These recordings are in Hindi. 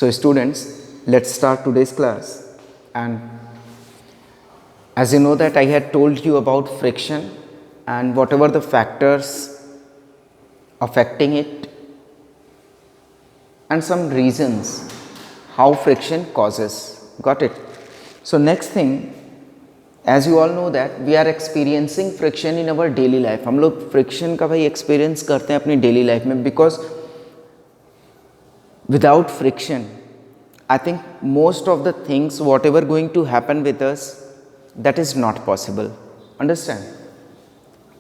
So students, let's start today's class. And as you know that I had told you about friction and whatever the factors affecting it and some reasons how friction causes. Got it? So next thing, as you all know that we are experiencing friction in our daily life. हम लोग friction का भाई experience करते हैं अपनी daily life में, because without friction I think most of the things whatever going to happen with us, that is not possible. Understand?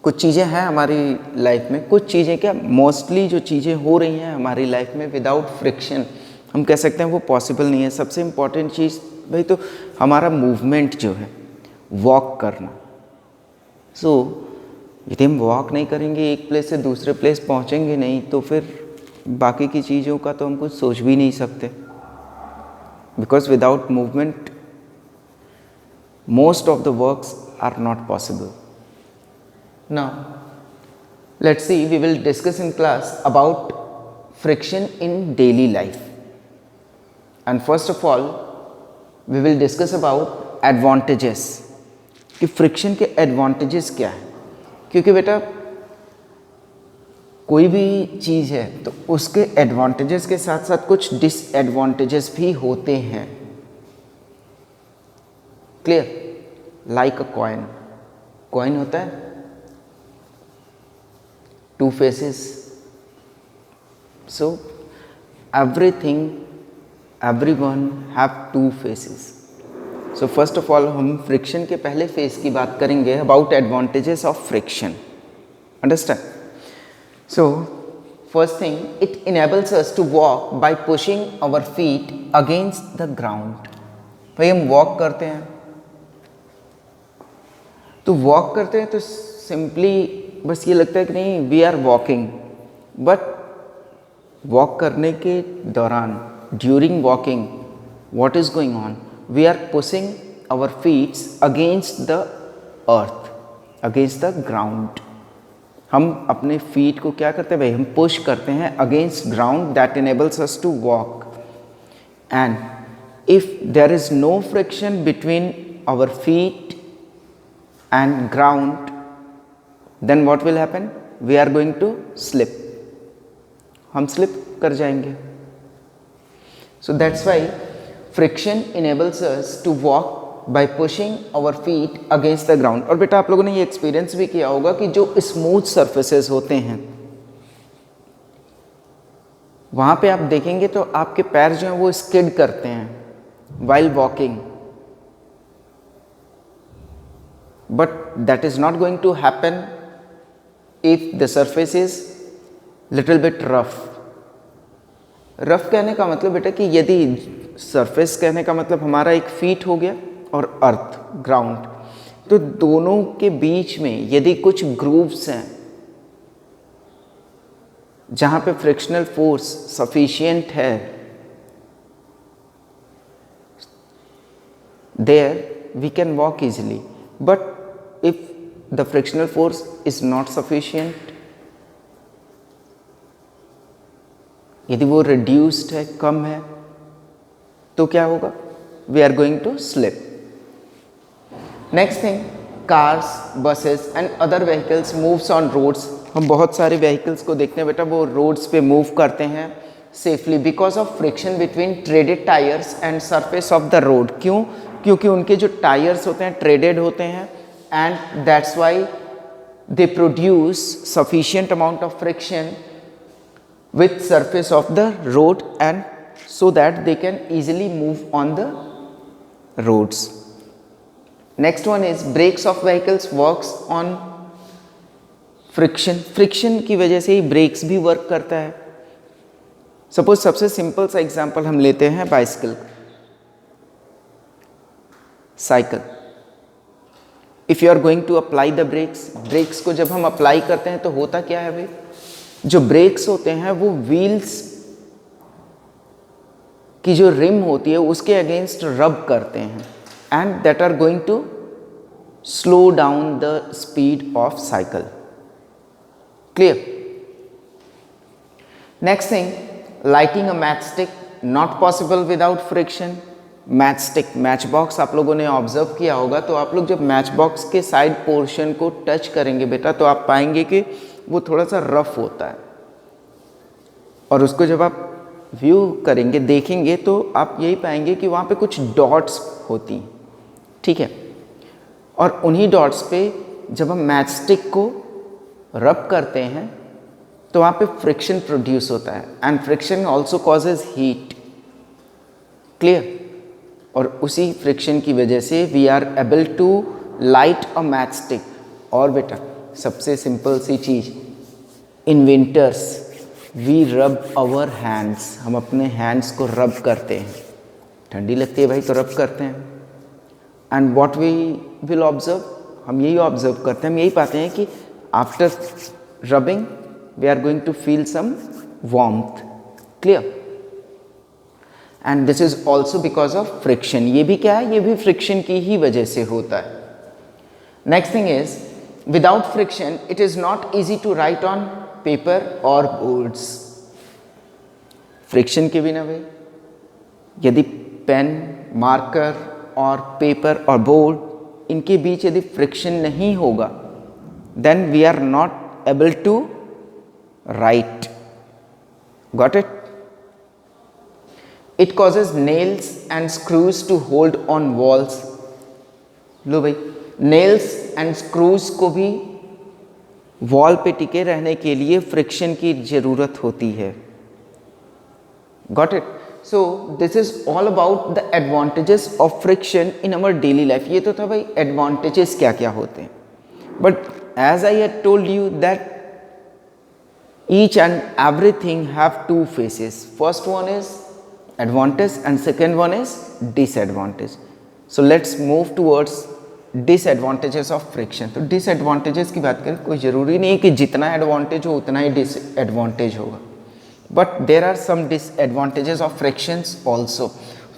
कुछ चीज़ें हैं हमारी लाइफ में, कुछ चीज़ें क्या मोस्टली जो चीज़ें हो रही हैं हमारी लाइफ में विदाउट फ्रिक्शन हम कह सकते हैं वो पॉसिबल नहीं है. सबसे इम्पॉर्टेंट चीज़ भाई तो हमारा मूवमेंट जो है, वॉक करना. सो यदि हम वॉक नहीं करेंगे, एक प्लेस से दूसरे प्लेस पहुंचेंगे नहीं, तो फिर बाकी की चीज़ों का तो हम कुछ सोच भी नहीं सकते. Because without movement most of the works are not possible. Now, let's see, we will discuss in class about friction in daily life. And first of all, we will discuss about advantages. कि friction के advantages क्या है. क्योंकि बेटा कोई भी चीज़ है तो उसके advantages के साथ साथ कुछ disadvantages भी होते हैं. Clear? Like a coin. Coin होता है two faces. So everything everyone have two faces. So first of all हम फ्रिक्शन के पहले फेस की बात करेंगे about advantages of friction. Understand? So first thing, it enables us to walk by pushing our feet against the ground. भाई हम वॉक करते हैं तो वॉक करते हैं तो सिंपली बस ये लगता है कि नहीं we are walking, but walk करने के दौरान during walking what is going on, we are pushing our feets against the earth, against the ground. हम अपने फीट को क्या करते हैं भाई, हम पुश करते हैं against ground. That enables us to walk. And if there is no friction between our feet and ground, then what will happen? We are going to slip. हम slip कर जाएंगे. So that's why friction enables us to walk by pushing our feet against the ground. और बेटा आप लोगों ने ये एक्सपीरियंस भी किया होगा कि जो स्मूथ सरफेसेस होते हैं वहाँ पे आप देखेंगे तो आपके पैर जो हैं वो स्किड करते हैं while walking. But that is not going to happen if the surface is little bit rough. Rough कहने का मतलब बेटा कि यदि सरफेस कहने का मतलब हमारा एक फीट हो गया और अर्थ ग्राउंड, तो दोनों के बीच में यदि कुछ ग्रूव्स हैं जहाँ पे फ्रिक्शनल फोर्स सफिशिएंट है, there we can walk easily. But if the frictional force is not sufficient, यदि वो reduced है, कम है, तो क्या होगा? We are going to slip. Next thing, cars, buses and other vehicles moves on roads. हम बहुत सारे vehicles को देखते हैं बेटा वो roads पे move करते हैं safely because of friction between treaded tires and surface of the road. क्यों? क्योंकि उनके जो टायर्स होते हैं ट्रेडेड होते हैं, and that's why they produce sufficient amount of friction with surface of the road, and so that they can easily move on the roads. Next one is brakes of vehicles works on friction. Friction की वजह से ही ब्रेक्स भी वर्क करता है. सपोज सबसे सिंपल सा एग्जांपल हम लेते हैं bicycle, cycle. If you are going to apply the brakes, brakes को जब हम अप्लाई करते हैं तो होता क्या है भाई, जो ब्रेक्स होते हैं वो व्हील्स की जो रिम होती है उसके अगेंस्ट रब करते हैं, and that are going to slow down the speed of cycle. Clear? Next thing, lighting a matchstick not possible without friction. Match stick, match box आप लोगों ने ऑब्जर्व किया होगा, तो आप लोग जब मैच बॉक्स के साइड पोर्शन को टच करेंगे बेटा, तो आप पाएंगे कि वो थोड़ा सा रफ होता है, और उसको जब आप व्यू करेंगे, देखेंगे, तो आप यही पाएंगे कि वहाँ पे कुछ डॉट्स होती हैं, ठीक है। और उन्हीं डॉट्स पे जब हम मैच स्टिक को रब करते हैं तो वहाँ पे फ्रिक्शन प्रोड्यूस होता है, and friction also causes heat, clear. और उसी फ्रिक्शन की वजह से we are able to light a match stick. और बेटा सबसे सिंपल सी चीज़, in winters we rub our hands, हम अपने हैंड्स को रब करते हैं, ठंडी लगती है भाई तो रब करते हैं। And what we will observe, हम यही ऑब्जर्व करते हैं, हम यही पाते हैं कि after rubbing we are going to feel some warmth, clear. And this is also because of friction. ये भी क्या है, ये भी फ्रिक्शन की ही वजह से होता है। Next thing is, without friction it is not easy to write on paper और बोर्ड्स। फ्रिक्शन के बिना भाई यदि पेन, मार्कर और पेपर और बोर्ड, इनके बीच यदि फ्रिक्शन नहीं होगा, then we are not able to write. Got it? It causes nails and screws to hold on walls. लो भाई, nails and screws को भी वॉल पे टिके रहने के लिए फ्रिक्शन की ज़रूरत होती है। Got it? So this is all about the advantages of friction in our daily life. ये तो था भाई advantages क्या क्या होते हैं, but as I had told you that each and everything have two faces. First one is advantage and second one is disadvantage. So let's move towards disadvantages of friction. तो disadvantages की बात करें, कोई ज़रूरी नहीं है कि जितना advantage हो उतना ही disadvantage होगा, but there are some disadvantages of frictions also.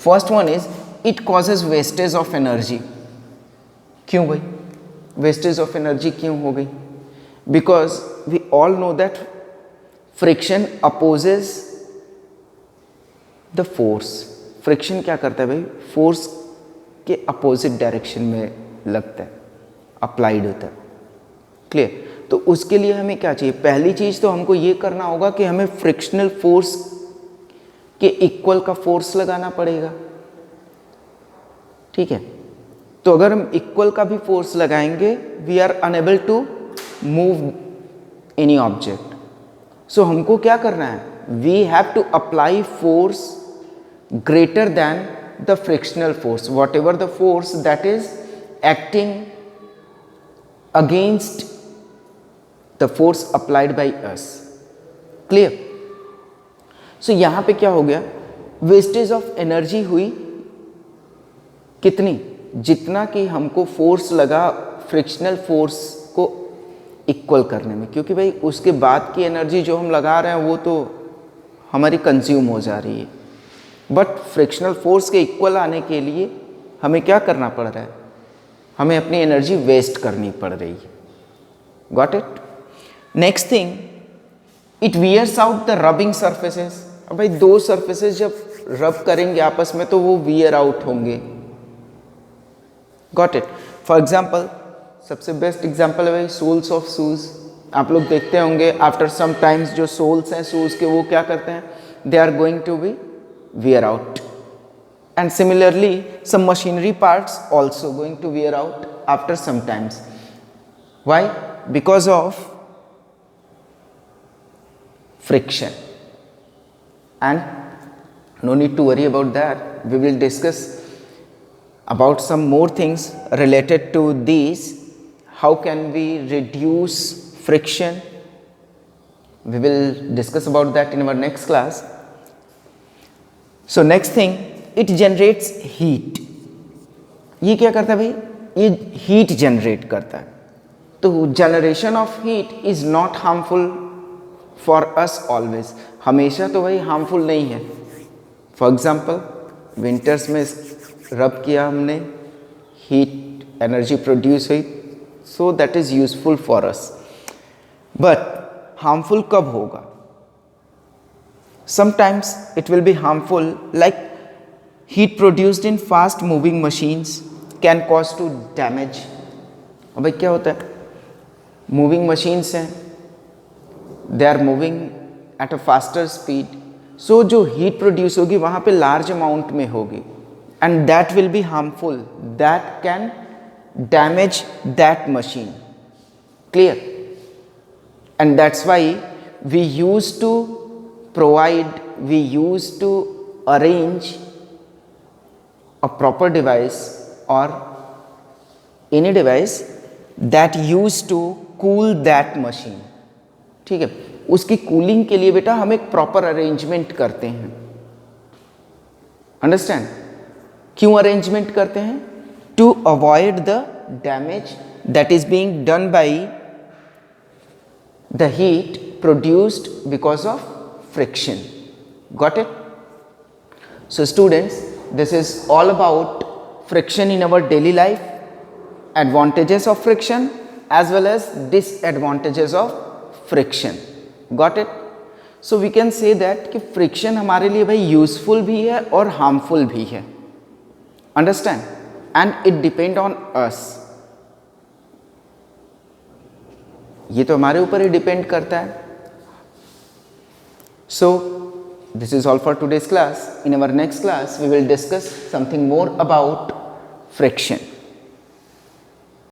First one is it causes wastage of energy. क्यों भाई wastage of energy क्यों हो गई? Because we all know that friction opposes the force. Friction क्या करता है भाई, फोर्स के अपोजिट डायरेक्शन में लगता है, अप्लाइड होता है, क्लियर। तो उसके लिए हमें क्या चाहिए, पहली चीज़ तो हमको ये करना होगा कि हमें फ्रिक्शनल फोर्स के इक्वल का फोर्स लगाना पड़ेगा, ठीक है। तो अगर हम इक्वल का भी फोर्स लगाएंगे, we are unable to move any object. So हमको क्या करना है, we have to apply force greater than the frictional force, whatever the force that is acting against the force applied by us, clear। so यहाँ पे क्या हो गया, wastage of energy हुई कितनी, जितना कि हमको फोर्स लगा फ्रिक्शनल फोर्स को इक्वल करने में, क्योंकि भाई उसके बाद की एनर्जी जो हम लगा रहे हैं वो तो हमारी कंज्यूम हो जा रही है, बट फ्रिक्शनल फोर्स के इक्वल आने के लिए हमें क्या करना पड़ रहा है, हमें अपनी एनर्जी वेस्ट करनी पड़ रही है। Got it? Next thing, it wears out the rubbing surfaces. अब भाई दो सर्फेसेस जब रब करेंगे आपस में तो वो वियर आउट होंगे। Got it? फॉर एग्जाम्पल, सबसे बेस्ट एग्जाम्पल है भाई सोल्स ऑफ शूज़। आप लोग देखते होंगे आफ्टर सम टाइम्स जो सोल्स हैं शूज़ के वो क्या करते हैं, they are going to be wear out, and similarly some machinery parts also going to wear out after some times. Why? Because of friction, and no need to worry about that, we will discuss about some more things related to these. How can we reduce friction? We will discuss about that in our next class. So next thing, it generates heat. ये क्या करता है भाई, ये हीट जनरेट करता है। तो generation of heat is not harmful for us always, हमेशा तो भाई हार्मफुल नहीं है। फॉर एग्जाम्पल विंटर्स में रब किया हमने, हीट एनर्जी प्रोड्यूस हुई, so that is useful for us. But harmful कब होगा, Sometimes it will be harmful, like heat produced in fast moving machines can cause to damage. अब क्या होता है, मूविंग मशीन्स हैं, they are moving at a faster speed, so जो हीट प्रोड्यूस होगी वहाँ पे लार्ज अमाउंट में होगी, and that will be harmful, that can damage that machine. Clear? And that's why we use to provide, we used to arrange a proper device or any device that used to cool that machine. ठीक है, उसकी कूलिंग के लिए बेटा हम एक प्रॉपर अरेंजमेंट करते हैं. अंडरस्टैंड? क्यों अरेंजमेंट करते हैं? To avoid the damage that is being done by the heat produced because of friction. Got it? So students, this is all about friction in our daily life, advantages of friction as well as disadvantages of friction. Got it? So we can say that कि friction हमारे लिए भाई useful भी है और harmful भी है. Understand? And it depend on us. ये तो हमारे ऊपर ही डिपेंड करता है. So, this is all for today's class. In our next class, we will discuss something more about friction.